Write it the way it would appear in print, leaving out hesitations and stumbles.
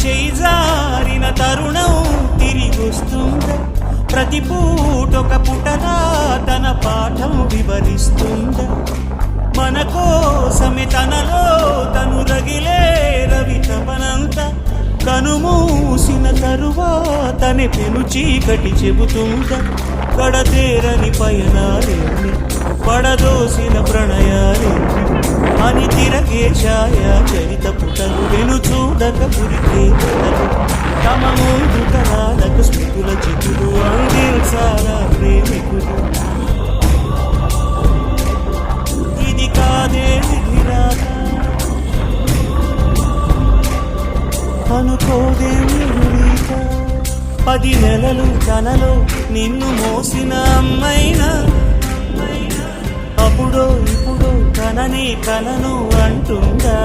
చేయి జారిన తరుణం తిరిగొస్తుందా ప్రతి పూటొక పుటలా తన పాఠం వివరిస్తుందా మన కోసమే తనలో తను రగిలే రవి తపనంతా కనుమూసిన తరువాతనే పెను చీకటి చెబుతుందా కడతేరని పయనాలేమి పడదోసిన ప్రణయాలేమి అని తిరగే ఛాయా చరిత పుటలు వెను చూడక పురికే కథలు తమ ముందు తరాలకు స్మృతుల చితులు అందించాలా ప్రేమికులు ఇది కాదే విధిరాత అనుకోదేమి 10 నెలలు తనలో నిన్ను మోసిన అమ్మైనా అప్పుడో ఇప్పుడో తనని కలను అంటుందా